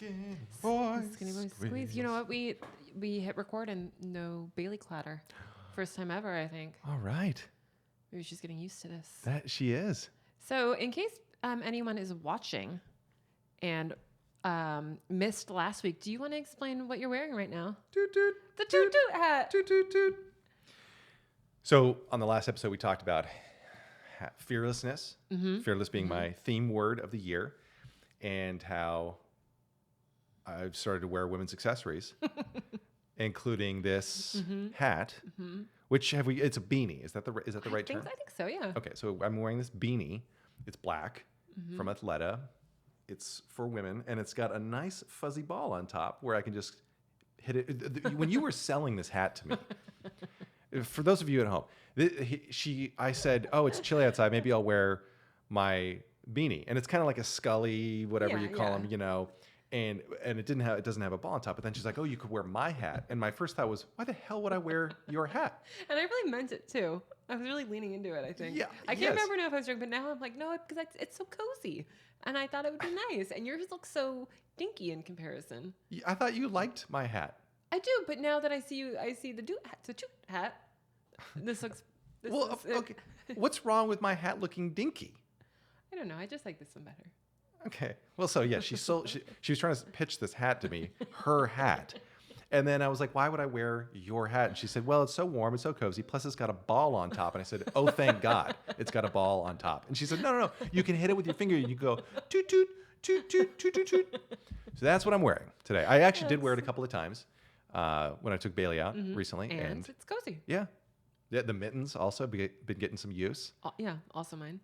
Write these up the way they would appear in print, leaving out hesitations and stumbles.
Skinny boy squeeze. You know what? We hit record and no Bailey clatter. First time ever, I think. All right. Maybe she's getting used to this. That she is. So, in case anyone is watching and missed last week, do you want to explain what you're wearing right now? Toot toot. The toot toot hat. Toot toot toot. So on the last episode, we talked about fearlessness. Mm-hmm. Fearless being my theme word of the year, and how I've started to wear women's accessories, including this hat. Mm-hmm. Which have we? It's a beanie. Is that the right term? I think so. Yeah. Okay, so I'm wearing this beanie. It's black from Athleta. It's for women, and it's got a nice fuzzy ball on top where I can just hit it. When you were selling this hat to me, for those of you at home, I said, "Oh, it's chilly outside. Maybe I'll wear my beanie." And it's kind of like a Scully, whatever you call them, you know. And it doesn't have a ball on top. But then she's like, "Oh, you could wear my hat." And my first thought was, "Why the hell would I wear your hat?" And I really meant it too. I was really leaning into it, I think. Yeah, I can't remember now if I was drunk, but now I'm like, no, because it's so cozy. And I thought it would be nice. And yours looks so dinky in comparison. I thought you liked my hat. I do, but now that I see you, I see the toot hat. This looks. Okay. What's wrong with my hat looking dinky? I don't know. I just like this one better. Okay. Well, so yeah, she was trying to pitch this hat to me, her hat. And then I was like, "Why would I wear your hat?" And she said, "Well, it's so warm, it's so cozy. Plus, it's got a ball on top." And I said, "Oh, thank God, it's got a ball on top." And she said, "No. You can hit it with your finger. And you go toot toot toot toot toot toot toot." So that's what I'm wearing today. I actually did wear it a couple of times when I took Bailey out recently, and it's cozy. Yeah. The mittens also been getting some use. Yeah, also mine.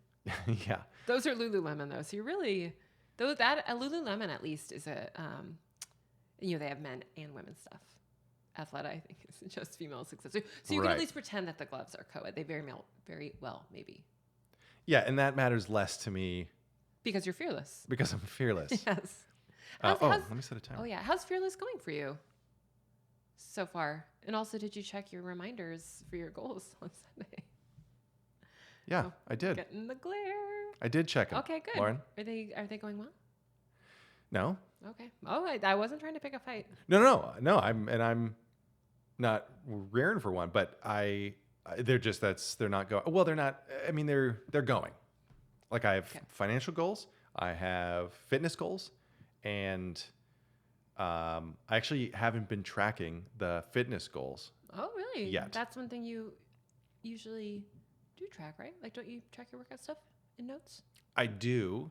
Yeah. Those are Lululemon though, so you really a Lululemon at least is a they have men and women's stuff. Athleta, I think, is just female accessories. So you can at least pretend that the gloves are co-ed. They very well, maybe. Yeah, and that matters less to me. Because you're fearless. Because I'm fearless. Yes. Let me set a timer. Oh, yeah. How's fearless going for you so far? And also, did you check your reminders for your goals on Sunday? Yeah, I did. Getting the glare. I did check them. Okay, good. Lauren? Are they going well? No. Okay. Oh, I wasn't trying to pick a fight. No. I'm not rearing for one, but they're not going. Well, they're not. I mean, they're going. Like I have financial goals, I have fitness goals, and I actually haven't been tracking the fitness goals. Oh, really? Yet. That's one thing you usually do track, right? Like, don't you track your workout stuff in notes? I do,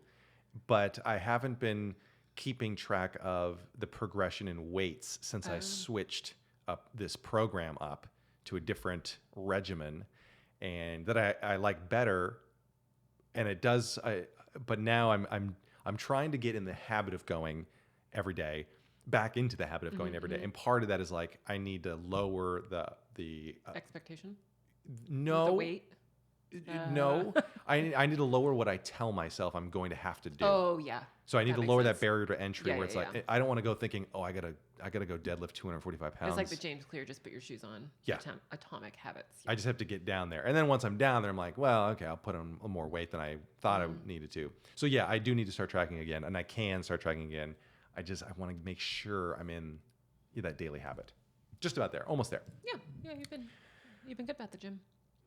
but I haven't been keeping track of the progression in weights since I switched up this program up to a different regimen, and that I like better. And it does. But now I'm trying to get in the habit of going every day, back into the habit of going every day. And part of that is like I need to lower the expectation. No. The weight. No, I need to lower what I tell myself I'm going to have to do. Oh yeah. So I need to lower that barrier to entry where it's yeah. like I don't want to go thinking, oh, I gotta go deadlift 245 pounds. It's like the James Clear, just put your shoes on. Yeah. Atomic Habits. Yeah. I just have to get down there, and then once I'm down there, I'm like, well, okay, I'll put on more weight than I thought I needed to. So yeah, I do need to start tracking again, and I can start tracking again. I want to make sure I'm in that daily habit. Just about there, almost there. Yeah. You've been good about the gym.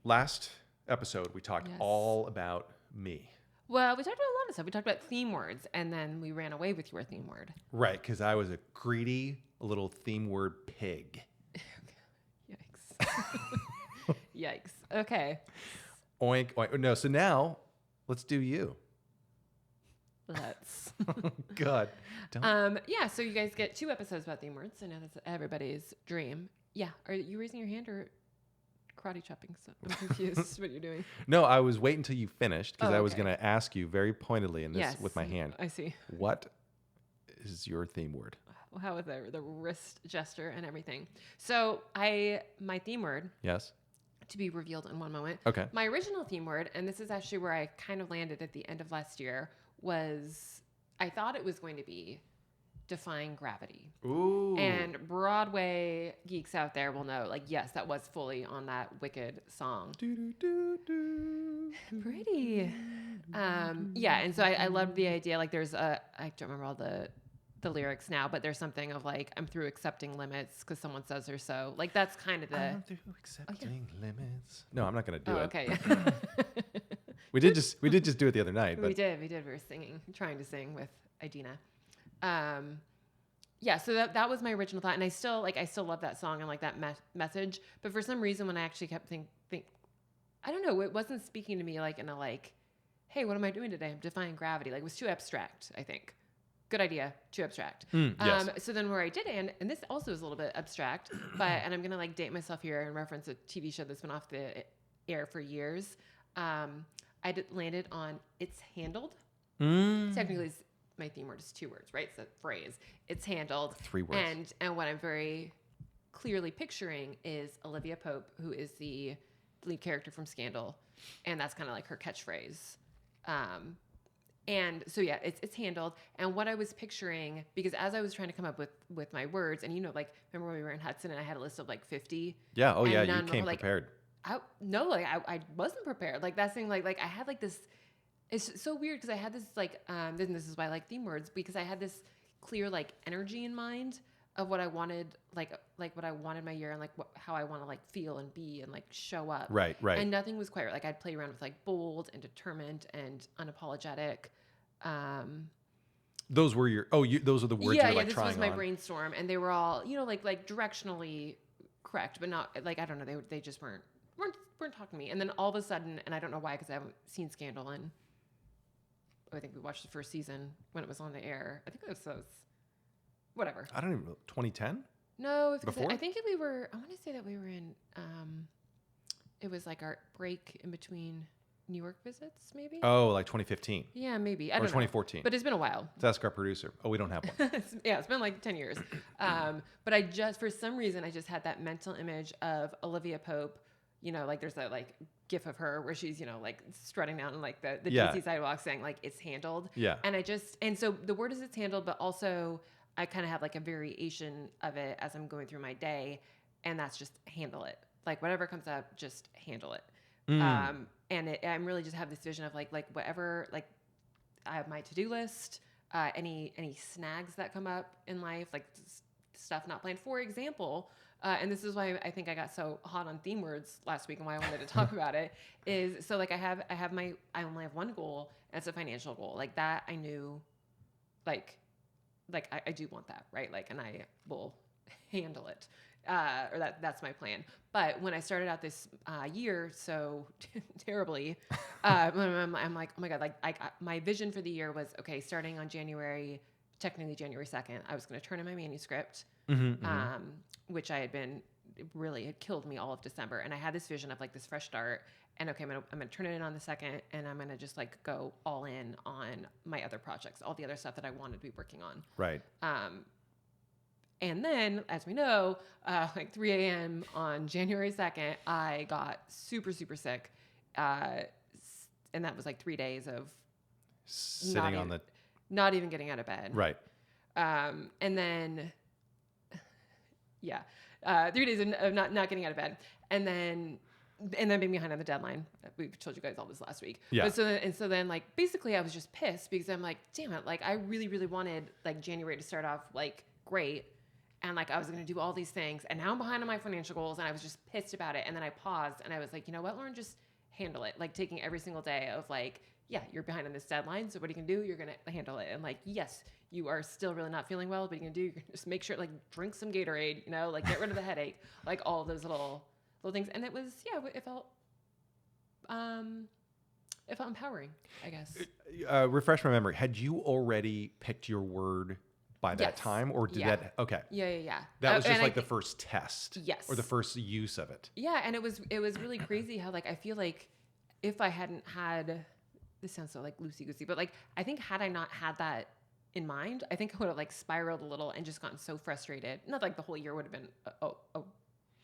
Last episode, we talked all about me. Well, we talked about a lot of stuff. We talked about theme words, and then we ran away with your theme word. Right, because I was a greedy little theme word pig. Yikes. Yikes. Okay. Oink, oink. No, so now let's do you. Let's. God. Yeah, so you guys get 2 episodes about theme words. I know that's everybody's dream. Yeah. Are you raising your hand or karate chopping? So I'm confused what you're doing. No, I was waiting until you finished because I was okay. going to ask you very pointedly in this with my hand. I see. What is your theme word? Well, how was the wrist gesture and everything? So my theme word. Yes. To be revealed in one moment. Okay. My original theme word, and this is actually where I kind of landed at the end of last year, was I thought it was going to be defying gravity. Ooh. And Broadway geeks out there will know, like, yes, that was fully on that Wicked song. Pretty. Yeah, and so I loved the idea. Like, I don't remember all the the lyrics now, but there's something of like, I'm through accepting limits because someone says they're so. Like, that's kind of the. I'm through accepting limits. No, I'm not going to do it. Okay. Yeah. We did just do it the other night. But We did. We were singing, trying to sing with Idina. Yeah, so that was my original thought, and I still love that song and like that message. But for some reason, when I actually kept think, I don't know, it wasn't speaking to me like in a like, hey, what am I doing today? I'm defying gravity. Like, it was too abstract, I think. Good idea, too abstract. Yes. So then where I did it, and this also is a little bit abstract, and I'm gonna like date myself here and reference a TV show that's been off the air for years. Landed on "It's Handled." Technically, my theme word is 2 words, right? It's a phrase. It's handled. 3 words. And what I'm very clearly picturing is Olivia Pope, who is the lead character from Scandal, and that's kind of like her catchphrase. And so yeah, it's handled. And what I was picturing, because as I was trying to come up with my words, and like remember when we were in Hudson and I had a list of like 50. Yeah. Oh yeah, you came like, prepared. I wasn't prepared. Like that thing, like I had like this. It's so weird because I had this like, and this is why I like theme words, because I had this clear like energy in mind of what I wanted, like what I wanted my year and like how I want to like feel and be and like show up. Right. And nothing was quite right. Like I'd play around with like bold and determined and unapologetic. Those were those are the words you're like this trying was my on. brainstorm, and they were all like directionally correct, but not like, I don't know, they just weren't talking to me. And then all of a sudden, and I don't know why, because I haven't seen Scandal in, I think we watched the first season when it was on the air. I think that was whatever. I don't even know. 2010? No, Before? I think I want to say that we were in, it was like our break in between New York visits, maybe? Oh, like 2015. Yeah, maybe. I Or don't 2014. know. But it's been a while. Let's ask our producer. Oh, we don't have one. It's been like 10 years. But for some reason, I just had that mental image of Olivia Pope, like there's that like gif of her where she's, like strutting down like the DC sidewalk saying like, it's handled. Yeah. And so the word is it's handled, but also I kind of have like a variation of it as I'm going through my day. And that's just handle it. Like whatever comes up, just handle it. I'm really just have this vision of like whatever, like I have my to-do list, any snags that come up in life, like stuff not planned. For example, and this is why I think I got so hot on theme words last week and why I wanted to talk about it is, so like I only have one goal, and it's a financial goal. Like that I knew, like I do want that, right? Like, and I will handle it. Or that's my plan. But when I started out this year so terribly, I'm like, oh my God, like my vision for the year was, okay, starting on technically January 2nd, I was going to turn in my manuscript, which I had killed me all of December. And I had this vision of like this fresh start, and okay, I'm going to turn it in on the 2nd, and I'm going to just like go all in on my other projects, all the other stuff that I wanted to be working on. Right. And then, as we know, like 3 a.m. on January 2nd, I got super, super sick. And that was like 3 days of Sitting not even getting out of bed. Right. And then, 3 days of not getting out of bed. And then being behind on the deadline. We've told you guys all this last week. Yeah. But so then like, basically I was just pissed because I'm like, damn it. Like I really, really wanted like January to start off like great. And like, I was going to do all these things, and now I'm behind on my financial goals, and I was just pissed about it. And then I paused and I was like, you know what, Lauren, just handle it. Like taking every single day of like, yeah, you're behind on this deadline. So what are you going to do? You're going to handle it. And like, yes, you are still really not feeling well, but you're going to just make sure, like drink some Gatorade, like get rid of the headache, like all of those little things. And it was, it felt empowering, I guess. Refresh my memory. Had you already picked your word by that time, or did that? Okay. Yeah. That was just like the first test. Yes. Or the first use of it. Yeah, and it was really crazy how like I feel like if I hadn't had, this sounds so like loosey-goosey, but like I think had I not had that in mind, I think I would have like spiraled a little and just gotten so frustrated. Not like the whole year would have been a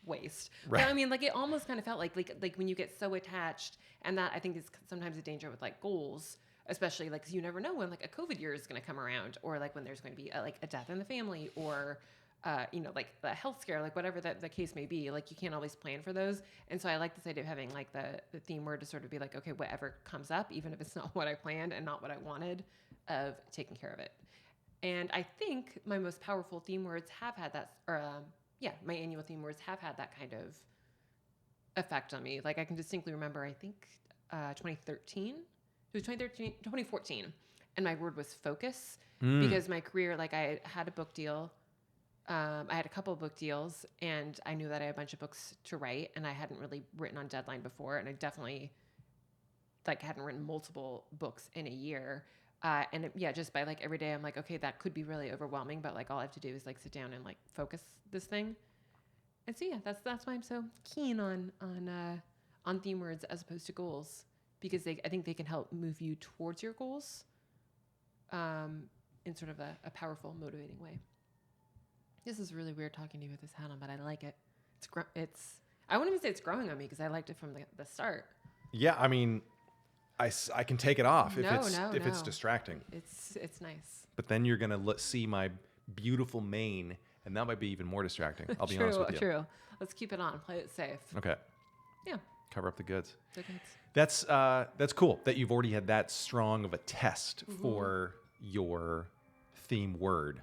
waste. Right. But I mean, like it almost kind of felt like when you get so attached, and that I think is sometimes a danger with like goals. Especially like, 'cause you never know when like a COVID year is going to come around, or like when there's going to be a death in the family, or like a health scare, like whatever the case may be. Like you can't always plan for those. And so I like this idea of having like the theme word to sort of be like, okay, whatever comes up, even if it's not what I planned and not what I wanted, of taking care of it. And I think my most powerful theme words have had that, or my annual theme words have had that kind of effect on me. Like I can distinctly remember, I think 2013, it was 2014, and my word was focus because my career, like I had a book deal. I had a couple of book deals, and I knew that I had a bunch of books to write, and I hadn't really written on deadline before, and I definitely like hadn't written multiple books in a year. Just by like every day, I'm like, okay, that could be really overwhelming, but like all I have to do is like sit down and like focus this thing. And so that's why I'm so keen on theme words as opposed to goals, because I think they can help move you towards your goals, in sort of a powerful, motivating way. This is really weird talking to you with this hat on, but I like it. I wouldn't even say it's growing on me because I liked it from the start. Yeah, I mean, I can take it off if it's distracting. It's nice. But then you're gonna see my beautiful mane, and that might be even more distracting. I'll be honest with you. True. Let's keep it on. Play it safe. Okay. Yeah. Cover up the goods. The goods. That's cool that you've already had that strong of a test for your theme word.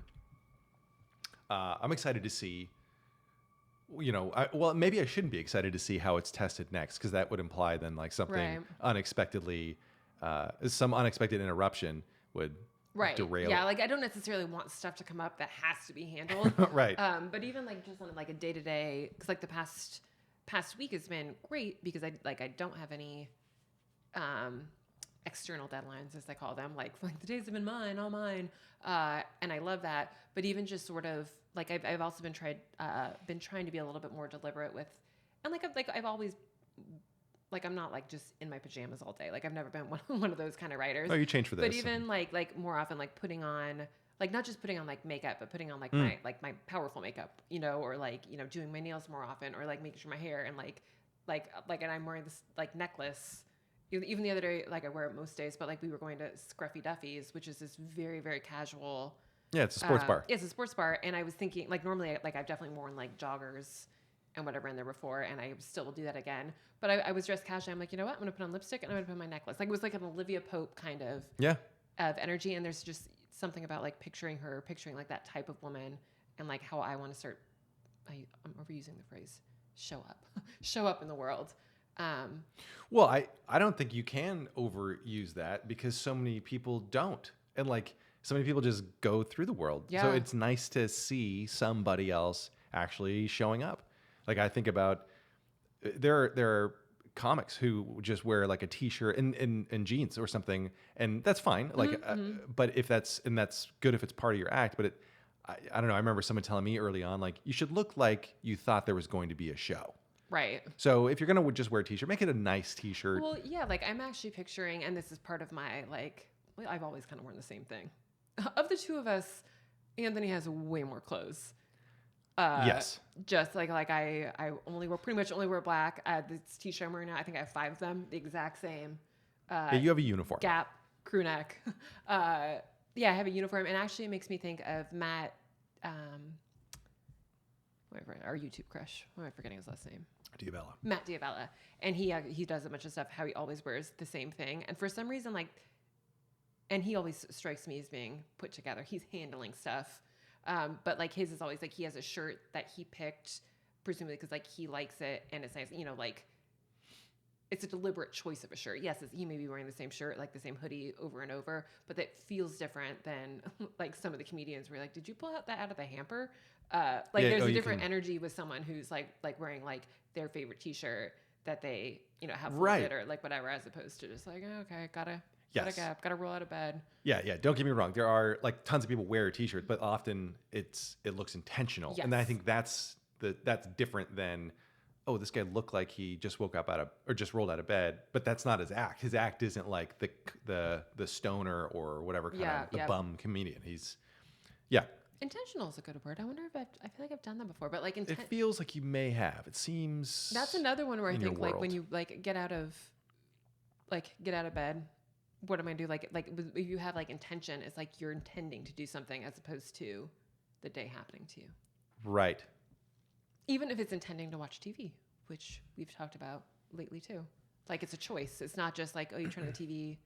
I'm excited to see. Maybe I shouldn't be excited to see how it's tested next, because that would imply then like something unexpectedly, some unexpected interruption would derail. Yeah, like I don't necessarily want stuff to come up that has to be handled. Right. But even like just on like a day to day, because like the past week has been great because I don't have any external deadlines, as I call them. Like the days have been all mine, and I love that. But even just sort of like I've also been trying to be a little bit more deliberate with, and I've always, like I'm not like just in my pajamas all day. Like I've never been one of those kind of writers. Oh, you changed for this. But even like more often like putting on like not just putting on like makeup, but putting on like my powerful makeup, or like doing my nails more often, or like making sure my hair and like and I'm wearing this like necklace. Even the other day, like I wear it most days, but like we were going to Scruffy Duffy's, which is this very, very casual. Yeah, it's a sports bar. It's a sports bar, and I was thinking, like normally, like I've definitely worn like joggers and whatever in there before, and I still will do that again. But I was dressed casually. I'm like, you know what? I'm gonna put on lipstick and I'm gonna put on my necklace. Like it was like an Olivia Pope kind of of energy, and there's just something about like picturing like that type of woman, and like how I want to start. I'm overusing the phrase show up in the world. Well, I don't think you can overuse that, because so many people don't, and like so many people just go through the world. Yeah. So it's nice to see somebody else actually showing up. Like I think about there are comics who just wear like a t-shirt and jeans or something, and that's fine. Like, but that's good if it's part of your act. But I don't know. I remember someone telling me early on, like you should look like you thought there was going to be a show. Right. So if you're going to just wear a t-shirt, make it a nice t-shirt. Well, yeah, like I'm actually picturing, and this is part of my, like, I've always kind of worn the same thing. Of the two of us, Anthony has way more clothes. Yes. Just like I pretty much only wear black. This t-shirt I'm wearing now, I think I have 5 of them, the exact same. Yeah, you have a uniform. Gap, crew neck. I have a uniform, and actually it makes me think of Matt, whatever, our YouTube crush. Why am I forgetting his last name? Diabella. Matt Diabella. And he does a bunch of stuff how he always wears the same thing. And for some reason, like, and he always strikes me as being put together. He's handling stuff. But like his is always like he has a shirt that he picked, presumably because like he likes it and it's nice, like it's a deliberate choice of a shirt. Yes, he may be wearing the same shirt, like the same hoodie over and over, but that feels different than like some of the comedians where you're like, did you pull that out of the hamper? There's a different energy with someone who's like wearing like their favorite t-shirt that they, have folded or like whatever, as opposed to just like, okay, gotta roll out of bed. Yeah. Don't get me wrong. There are like tons of people wear a t-shirt, but often it looks intentional. Yes. And I think that's different than, oh, this guy looked like he just woke up or just rolled out of bed, but that's not his act. His act isn't like the stoner or whatever kind of the bum comedian. Intentional is a good word. I wonder if I feel like I've done that before, but like it feels like you may have. It seems that's another one where I think like world. when you like get out of bed, what am I do? Like if you have like intention, it's like you're intending to do something as opposed to the day happening to you. Right. Even if it's intending to watch TV, which we've talked about lately too. Like it's a choice. It's not just like, oh, you turn the TV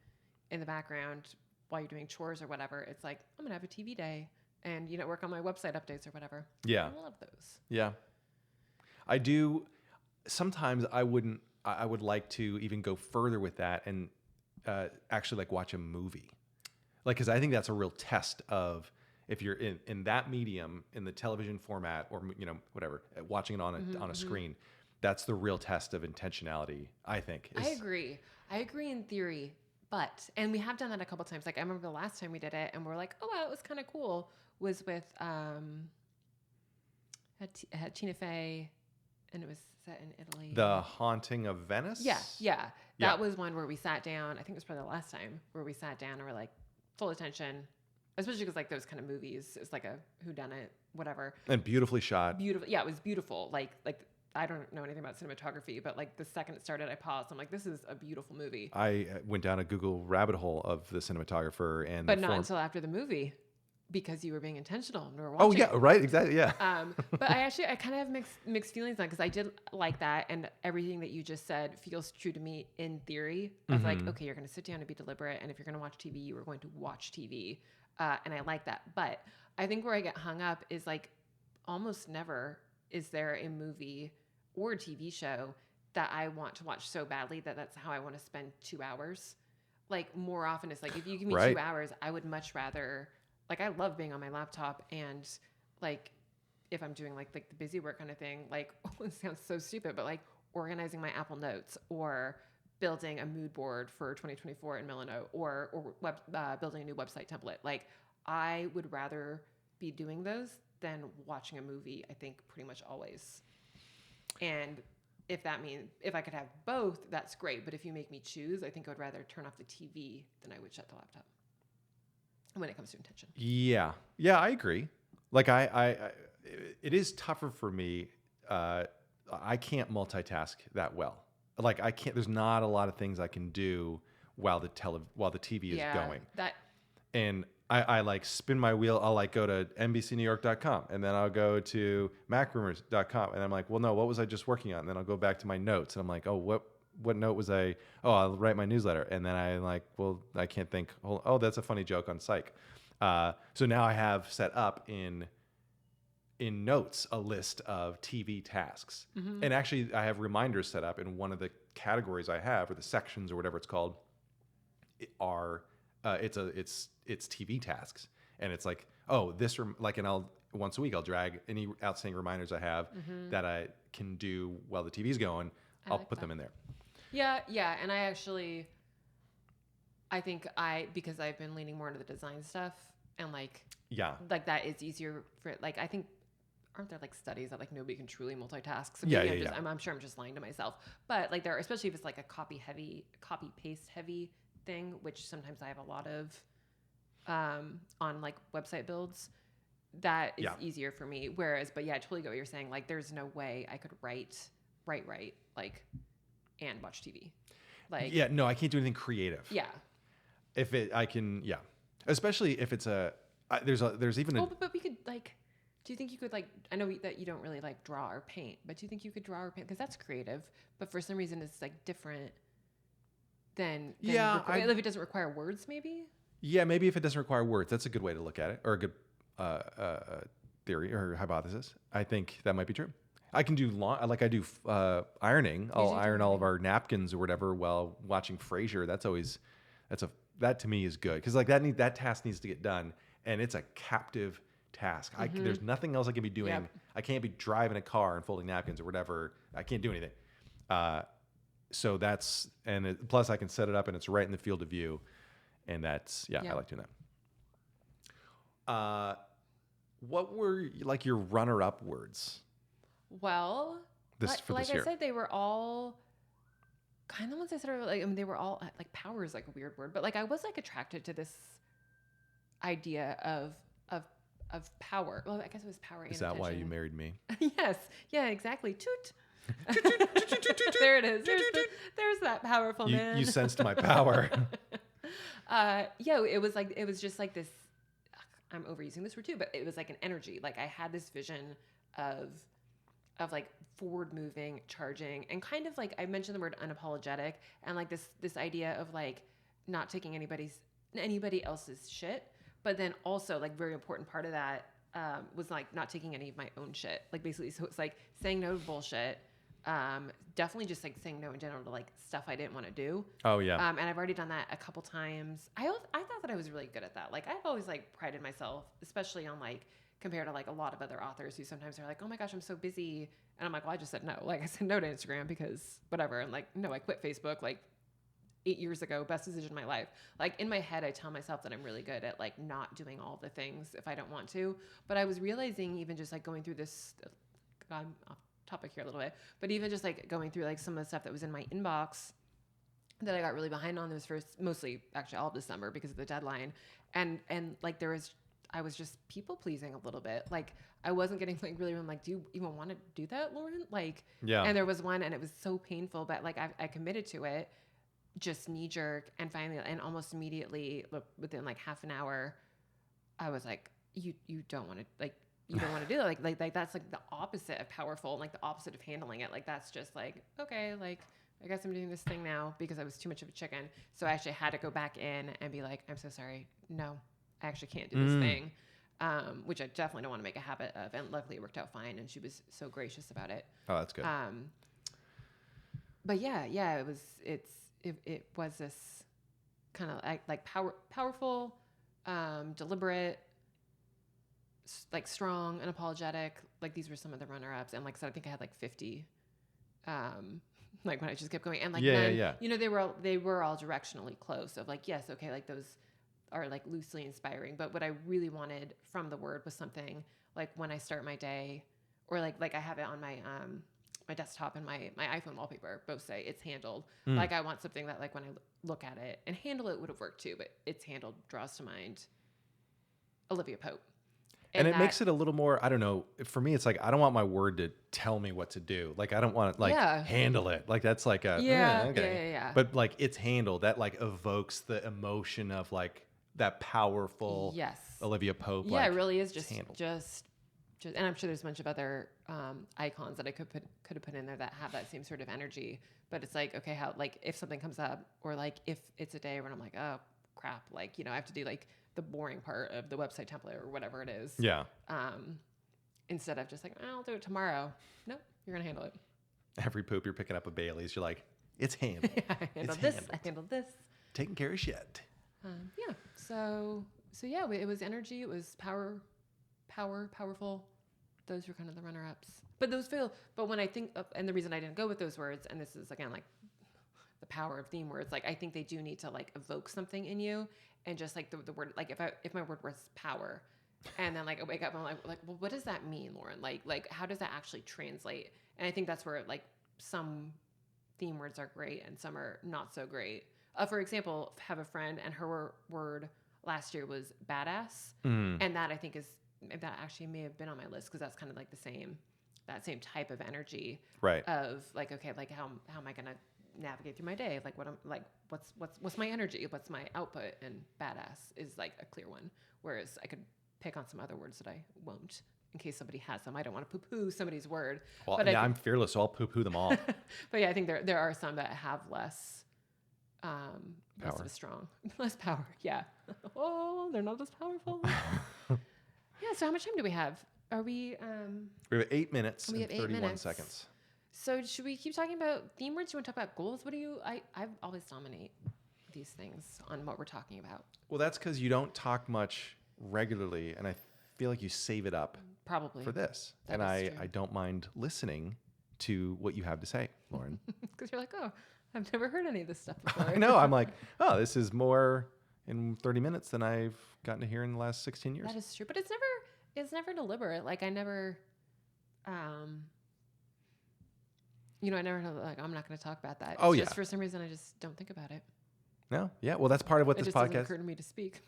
in the background while you're doing chores or whatever, it's like, I'm going to have a TV day and, work on my website updates or whatever. Yeah. I love those. Yeah. I do. Sometimes I would like to even go further with that and actually like watch a movie. Like, because I think that's a real test of if you're in that medium, in the television format or, whatever, watching it on a screen, that's the real test of intentionality, I think. I agree in theory, and we have done that a couple times. Like I remember the last time we did it and we're like, oh, wow, it was kind of cool, was with had Tina Fey, and it was set in Italy. The Haunting of Venice? Yeah. That was one where we sat down. I think it was probably the last time where we sat down and we're like, full attention, especially because like those kind of movies, it's like a whodunit, whatever. And beautifully shot. Beautiful. Yeah, it was beautiful. Like I don't know anything about cinematography, but like the second it started, I paused. I'm like, this is a beautiful movie. I went down a Google rabbit hole of the cinematographer but not until after the movie, because you were being intentional and we were Oh watching. yeah, right, exactly, yeah. But I kind of have mixed feelings on it, because I did like that, and everything that you just said feels true to me in theory. Of like, okay, you're going to sit down and be deliberate, and if you're going to watch TV, you are going to watch TV, and I like that. But I think where I get hung up is like, almost never is there a movie or a TV show that I want to watch so badly that that's how I want to spend 2 hours. Like more often, it's like if you give me 2 hours, I would much rather. Like, I love being on my laptop, and like, if I'm doing like the busy work kind of thing, like, it sounds so stupid, but like organizing my Apple Notes or building a mood board for 2024 in Milano or building a new website template. Like, I would rather be doing those than watching a movie, I think, pretty much always. And if I could have both, that's great. But if you make me choose, I think I would rather turn off the TV than I would shut the laptop. When it comes to intention. Yeah, I agree. Like it is tougher for me. I can't multitask that well. Like I can't. There's not a lot of things I can do while the TV is going. And I like spin my wheel. I'll like go to NBCNewYork.com and then I'll go to MacRumors.com and I'm like, well, no, what was I just working on? And then I'll go back to my notes and I'm like, oh, what note was I? Oh, I'll write my newsletter. And then I'm like, well, I can't think. Oh, that's a funny joke on Psych. So now I have set up in notes a list of TV tasks. And actually I have reminders set up in one of the categories I have, or the sections or whatever it's called, it's TV tasks. And it's like, oh, and I'll once a week I'll drag any outstanding reminders I have that I can do while the TV's going. I'll put them in there. Yeah. And I think because I've been leaning more into the design stuff and like that is easier for, like, I think, aren't there like studies that like nobody can truly multitask? So I'm sure I'm just lying to myself, but like there, especially if it's like a copy paste heavy thing, which sometimes I have a lot of, on like website builds, that is easier for me. Whereas, but yeah, I totally get what you're saying. Like there's no way I could write like, and watch TV. Like, yeah, no, I can't do anything creative. Yeah. Especially if it's there's even but we could like, do you think you could like, I know that you don't really like draw or paint, but do you think you could draw or paint? Because that's creative, but for some reason it's like different than if it doesn't require words, maybe? Yeah, maybe if it doesn't require words, that's a good way to look at it, or a good theory or hypothesis. I think that might be true. I can do ironing. I'll iron all of our napkins or whatever while watching Frasier. That to me is good, because like that task needs to get done, and it's a captive task. There's nothing else I can be doing. Yep. I can't be driving a car and folding napkins or whatever. I can't do anything. So plus I can set it up and it's right in the field of view, and that's I like doing that. What were like your runner-up words? Well, this year. I said, they were all kind of ones I said, like, I mean, they were all like, power is like a weird word, but like I was like attracted to this idea of power. Well, I guess it was power. Is that why you married me? Yes. Yeah, exactly. Toot. There it is. There's that powerful man. You sensed my power. It was just like this, I'm overusing this word too, but it was like an energy. Like I had this vision of like forward moving, charging, and kind of like, I mentioned the word unapologetic, and like this idea of like not taking anybody's anybody else's shit. But then also like very important part of that was like not taking any of my own shit. Like basically, so it's like saying no to bullshit. Definitely just like saying no in general to like stuff I didn't want to do. Oh yeah. And I've already done that a couple times. I thought that I was really good at that. Like I've always like prided myself, especially on like compared to like a lot of other authors who sometimes are like, oh my gosh, I'm so busy. And I'm like, well, I just said no. Like I said no to Instagram because whatever. And like, no, I quit Facebook like 8 years ago, best decision of my life. Like in my head, I tell myself that I'm really good at like not doing all the things if I don't want to. But I was realizing even just like going through this, I'm off topic here a little bit, but even just like going through like some of the stuff that was in my inbox that I got really behind on those first, mostly actually all of December because of the deadline. And like I was just people pleasing a little bit. Like I wasn't getting like really, I'm like, do you even want to do that, Lauren? Like, yeah. And there was one and it was so painful, but like I committed to it, just knee jerk. And finally, and almost immediately within like half an hour, I was like, you don't want to like, you don't want to do it. Like that's like the opposite of powerful and like the opposite of handling it. Like that's just like, okay, like I guess I'm doing this thing now because I was too much of a chicken. So I actually had to go back in and be like, I'm so sorry. No, I actually can't do this thing. Which I definitely don't want to make a habit of. And luckily it worked out fine. And she was so gracious about it. Oh, that's good. But yeah, it was this kind of like powerful, deliberate, like strong and apologetic. Like these were some of the runner-ups. And like I said, I think I had like 50, like when I just kept going and like, yeah. You know, they were all directionally close of like, yes. Okay. Like those are like loosely inspiring, but what I really wanted from the word was something like when I start my day or like I have it on my, my desktop and my iPhone wallpaper both say it's handled. Like I want something that like when I look at it and handle it would have worked too, but it's handled draws to mind Olivia Pope. And it makes it a little more, I don't know, for me, it's like, I don't want my word to tell me what to do. Like, I don't want to like handle it. Like that's like okay. Yeah. But like it's handled, that like evokes the emotion of like that powerful Olivia Pope. Yeah, like, it really is just, and I'm sure there's a bunch of other icons that I could have put in there that have that same sort of energy. But it's like, okay, how, like if something comes up or like if it's a day when I'm like, oh crap, like, you know, I have to do like the boring part of the website template or whatever it is. Yeah. Instead of just like, I'll do it tomorrow. No, you're going to handle it. Every poop you're picking up at Bailey's, you're like, it's handled. I handled this. Taking care of shit. Yeah. So yeah, it was energy. It was powerful. Those were kind of the runner-ups. But those feel, but when I think of, and the reason I didn't go with those words, and this is again, like the power of theme words, like I think they do need to like evoke something in you. And just like the word, like if my word was power, and then like I wake up and I'm like, well, what does that mean, Lauren? Like how does that actually translate? And I think that's where like some theme words are great and some are not so great. For example, have a friend and her word last year was badass, and that I think that actually may have been on my list because that's kind of like that same type of energy, right? Of like, okay, like how am I gonna navigate through my day? Like what I'm like, what's my energy? What's my output? And badass is like a clear one. Whereas I could pick on some other words that I won't in case somebody has them. I don't want to poo-poo somebody's word. Well, but I'm fearless, so I'll poo-poo them all. But yeah, I think there are some that have less of a strong, less power. Yeah. Oh, they're not as powerful. Yeah. So how much time do we have? Are we? We have 8 minutes and 31 seconds. So should we keep talking about theme words? You want to talk about goals? What do you? I always dominate these things on what we're talking about. Well, that's because you don't talk much regularly, and I feel like you save it up probably for this. And I don't mind listening to what you have to say, Lauren. Because you're like, oh, I've never heard any of this stuff before. I know. I'm like, oh, this is more in 30 minutes than I've gotten to hear in the last 16 years. That is true, but it's never deliberate. Like I never. You know, I never know, like, I'm not going to talk about that. It's just for some reason, I just don't think about it. No? Yeah. Well, that's part of what this podcast... It doesn't occur to me to speak.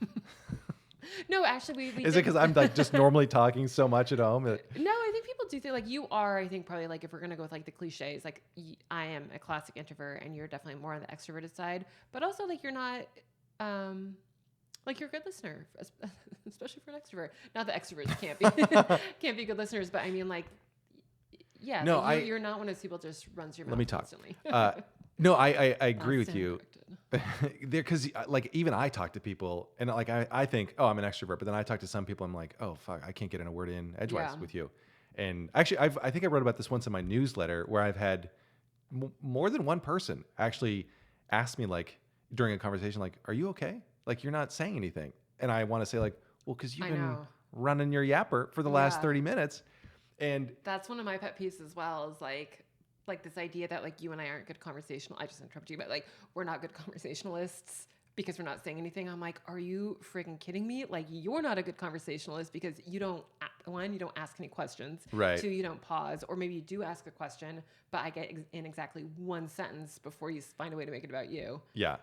No, actually, we Is it because I'm like just normally talking so much at home? No, I think people do think, like, you are, I think, probably, like, if we're going to go with, like, the cliches, like, I am a classic introvert, and you're definitely more on the extroverted side. But also, like, you're not... like you're a good listener, especially for an extrovert. Not that extroverts can't be good listeners, but I mean, like... Yeah, no, you're not one of those people that just runs your mouth constantly. No, I agree with Stand you. corrected. Because like even I talk to people and like I think, oh, I'm an extrovert, but then I talk to some people, I'm like, oh fuck, I can't get in a word in edgewise Yeah. with you. And actually, I think I wrote about this once in my newsletter where I've had more than one person actually ask me like during a conversation, like, are you okay? Like you're not saying anything, and I want to say like, well, because you've I been know. running your yapper for the last Yeah. 30 minutes, and That's one of my pet peeves as well, is like this idea that like you and I aren't good conversational. I just interrupt you, but like we're not good conversationalists because we're not saying anything. I'm like, are you freaking kidding me? Like you're not a good conversationalist because you don't, one, you don't ask any questions. Right. Two, you don't pause, or maybe you do ask a question, but I get in exactly one sentence before you find a way to make it about you. yeah,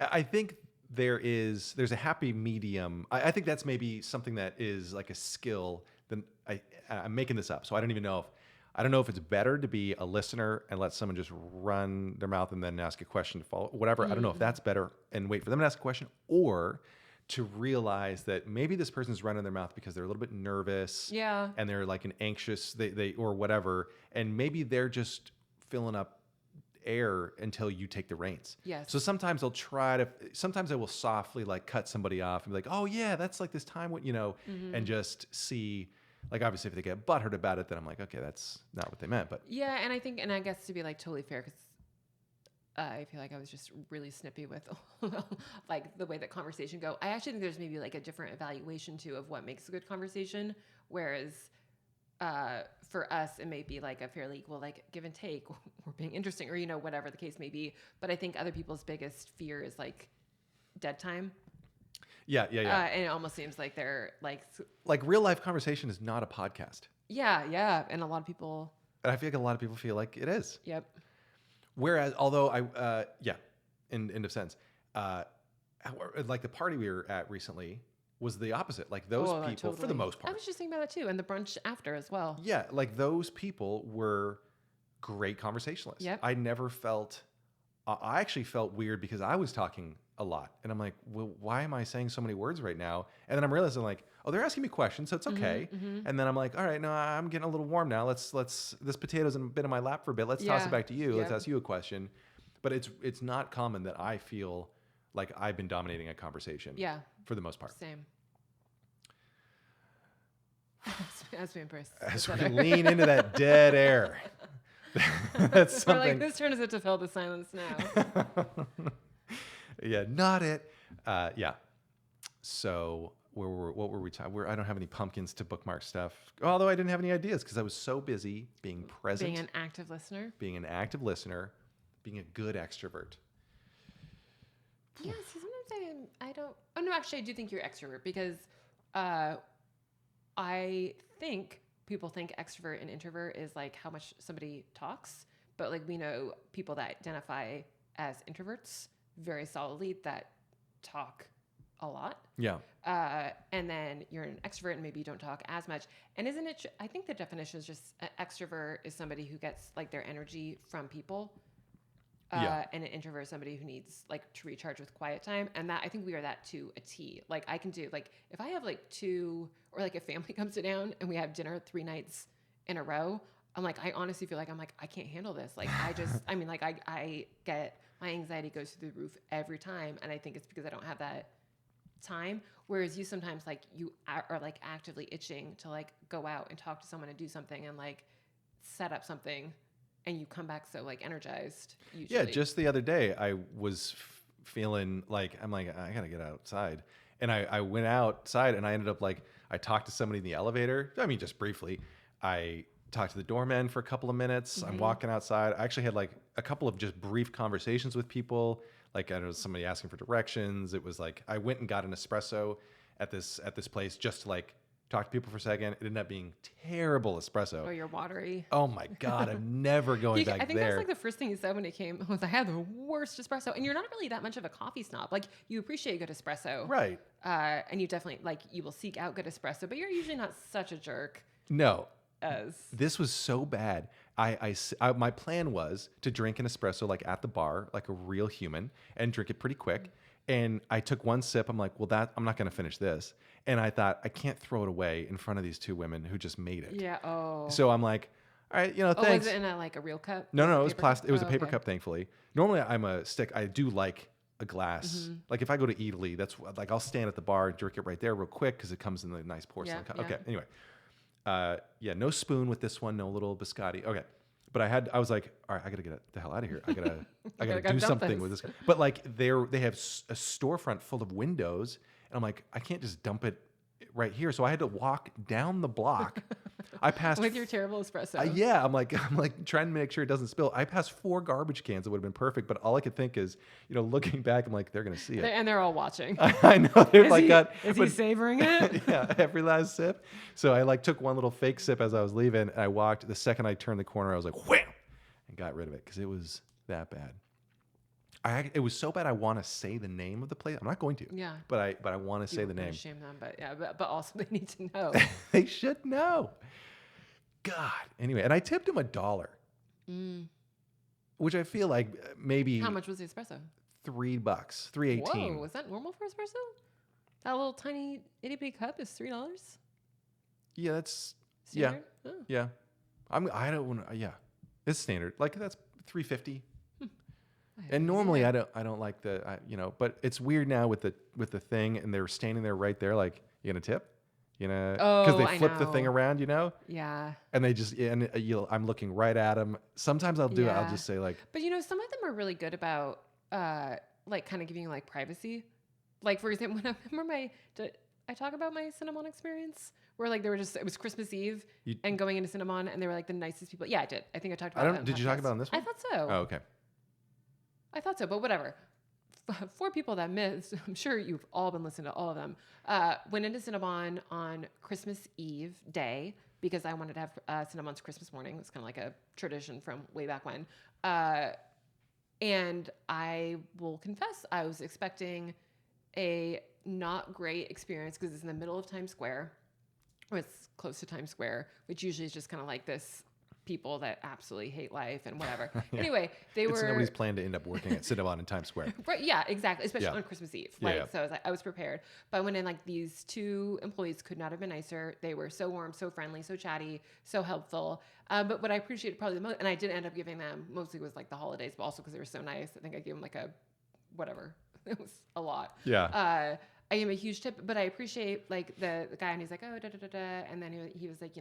I think there's a happy medium. I think that's maybe something that is like a skill. Then I'm making this up, so I don't even know if I don't know if it's better to be a listener and let someone just run their mouth and then ask a question to follow whatever. I don't know if that's better and wait for them to ask a question, or to realize that maybe this person's running their mouth because they're a little bit nervous, Yeah. and they're like an anxious they or whatever, and maybe they're just filling up air until you take the reins. Yes. So sometimes sometimes I will softly like cut somebody off and be like, oh yeah, that's like this time when, and just see, like, obviously if they get butthurt about it, then I'm like, okay, that's not what they meant. But Yeah, and I think, and I guess to be like totally fair, because I feel like I was just really snippy with like the way that conversation go. I actually think there's maybe like a different evaluation too of what makes a good conversation. Whereas for us, it may be like a fairly equal, like give and take, or being interesting, or whatever the case may be. But I think other people's biggest fear is like dead time. yeah. And it almost seems like they're Like real life conversation is not a podcast. yeah, and a lot of people. And I feel like a lot of people feel like it is. Yep. Whereas, although end of sense. Like the party we were at recently was the opposite. Like those people, for the most I part. was just thinking about that too, and the brunch after as well. Yeah, like those people were great conversationalists. Yep. I actually felt weird because I was talking a lot, and I'm like, well, why am I saying so many words right now? And then I'm realizing like, oh, they're asking me questions, so it's okay. And then I'm like, all right, no, I'm getting a little warm now. Let's this potato's been in my lap for a bit. Let's toss it back to you. Let's ask you a question. But it's not common that I feel like I've been dominating a conversation. Yeah. For the most part. Same. As we embrace. As we lean into that dead air. That's something. We're like, this turns into fill the silence now. Yeah, not it. Yeah. So what were we talking? I don't have any pumpkins to bookmark stuff. Although I didn't have any ideas because I was so busy being present, Being an active listener. being a good extrovert. Yeah. See, sometimes I don't. Oh no, actually, I do think you're extrovert because I think people think extrovert and introvert is like how much somebody talks, but like we know people that identify as introverts very solidly that talk a lot. Yeah. And then you're an extrovert and maybe you don't talk as much. And isn't it, I think the definition is just an extrovert is somebody who gets like their energy from people. And an introvert is somebody who needs like to recharge with quiet time. And that, I think we are that to a T. Like I can do, like if I have like two, or like a family comes to town and we have dinner 3 nights in a row, I'm like, I honestly feel like I can't handle this. Like I just, I mean, like I get, my anxiety goes through the roof every time. And I think it's because I don't have that time. Whereas you sometimes like you are like actively itching to like go out and talk to someone and do something and like set up something. And you come back so like energized. Usually. Yeah, just the other day I was feeling like I'm like I gotta get outside, and I went outside and I ended up like I talked to somebody in the elevator. I mean, just briefly. I talked to the doorman for a couple of minutes. I'm walking outside. I actually had like a couple of just brief conversations with people. Like I don't know, somebody asking for directions. It was like I went and got an espresso at this place just to like talk to people for a second. It ended up being terrible espresso. Oh, you're watery. Oh my God, I'm never going back there. I think that's like the first thing you said when it came was I had the worst espresso. And you're not really that much of a coffee snob. Like you appreciate good espresso. Right. And you definitely like you will seek out good espresso, but you're usually not such a jerk. No. As this was so bad. My plan was to drink an espresso like at the bar, like a real human, and drink it pretty quick. And I took one sip. I'm like, well, I'm not going to finish this. And I thought, I can't throw it away in front of these 2 women who just made it. Yeah. Oh. So I'm like, all right, Oh, thanks. was it in a real cup? No, it was plastic. It was a Oh, paper okay. cup, thankfully. Normally, I do like a glass. Like if I go to Italy, that's like I'll stand at the bar and drink it right there real quick because it comes in the nice porcelain cup. Yeah. Okay, anyway. No spoon with this one, no little biscotti. Okay. But I was like, all right, I gotta get the hell out of here. I gotta gotta do dump something this. with this. But like they have a storefront full of windows, and I'm like, I can't just dump it right here. So I had to walk down the block. I passed With your terrible espresso. yeah, I'm like trying to make sure it doesn't spill. I passed 4 garbage cans that would have been perfect, but all I could think is, looking back, I'm like, they're gonna see it. And they're all watching. I know they're Is he savoring it? yeah, every last sip. So I took one little fake sip as I was leaving, and I walked. The second I turned the corner, I was like, wham, and got rid of it because it was that bad. It was so bad. I want to say the name of the place. I'm not going to. Yeah. But I want to say the name. Shame them, but also they need to know. They should know. God. Anyway, and I tipped him $1, which I feel like maybe How much was the espresso? $3, $3.18. Whoa, was that normal for espresso? That little tiny itty bitty cup is $3. Yeah, that's Standard? yeah, Oh. yeah. I don't want to. Yeah, it's standard. Like that's $3.50. And normally I don't like but it's weird now with the thing, and they're standing there right there, like, you gonna tip, because they flip the thing around, Yeah. and they just I'm looking right at them. Sometimes I'll do it. I'll just say like, But some of them are really good about like kind of giving you like privacy. Like for example, did I talk about my Cinnamon experience where like it was Christmas Eve and going into Cinnamon, and they were like the nicest people. Yeah, I did. I think I talked about it. Did you talk about it on this one? I thought so. Oh, okay. I thought so, but whatever. 4 people that missed, I'm sure you've all been listening to all of them, went into Cinnabon on Christmas Eve day because I wanted to have Cinnabon's Christmas morning. It was kind of like a tradition from way back when. And I will confess, I was expecting a not great experience because it's in the middle of Times Square, or it's close to Times Square, which usually is just kind of like this people that absolutely hate life and whatever. Yeah. Anyway, it's nobody's plan to end up working at Cinnabon in Times Square. Right? Yeah, exactly. Especially on Christmas Eve. Yeah. So I was prepared. But I went in like these 2 employees could not have been nicer. They were so warm, so friendly, so chatty, so helpful. But what I appreciated probably the most, and I did end up giving them, mostly was like the holidays, but also because they were so nice. I think I gave them like a whatever. It was a lot. Yeah. I gave him a huge tip, but I appreciate like the guy, and he's like, oh, and then he was like,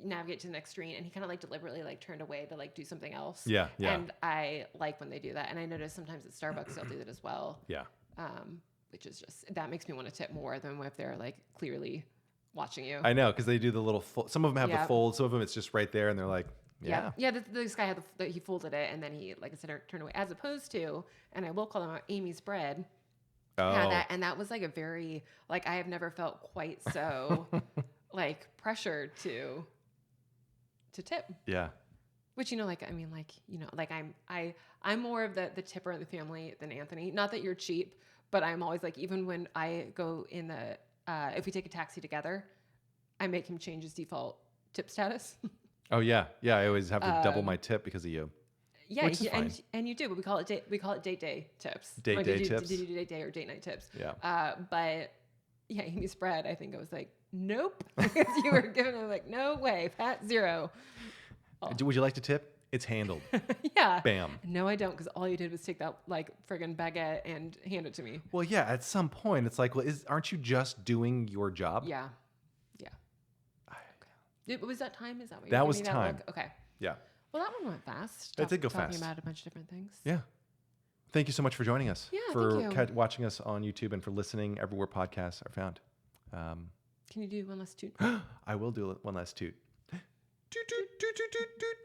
navigate to the next screen, and he kind of like deliberately like turned away to like do something else. Yeah. And I like when they do that, and I notice sometimes at Starbucks they'll do that as well. Yeah. Which is just, that makes me want to tip more than if they're like clearly watching you. I know, because they do the little some of them have the fold, some of them it's just right there, and they're like, yeah. This guy he folded it, and then he, like I said, turned away, as opposed to, and I will call them out, Amy's Bread. Had that, and that was like a very, like, I have never felt quite so like pressured to tip. Yeah. Which, I'm more of the tipper in the family than Anthony. Not that you're cheap, but I'm always like, even when I go in if we take a taxi together, I make him change his default tip status. Oh yeah. Yeah. I always have to double my tip because of you. Yeah, Which is fine. And you do, but we call it date day tips. Date day tips. Did you do date day or date night tips? Yeah. But yeah, Amy's Bread, I think I was like, nope. Because you were giving them like, no way, pat 0. Oh. Would you like to tip? It's handled. Yeah. Bam. No, I don't, because all you did was take that like friggin' baguette and hand it to me. Well, yeah. At some point, it's like, well, aren't you just doing your job? Yeah. Yeah. Okay. Was that time? Is that what? That was time. Okay. Yeah. Well, that one went fast. It did go talking fast. Talking about a bunch of different things. Yeah. Thank you so much for joining us. Yeah, for thank you. watching us on YouTube and for listening everywhere podcasts are found. Can you do one last toot? I will do one last toot. Toot, toot, toot, toot, toot, toot.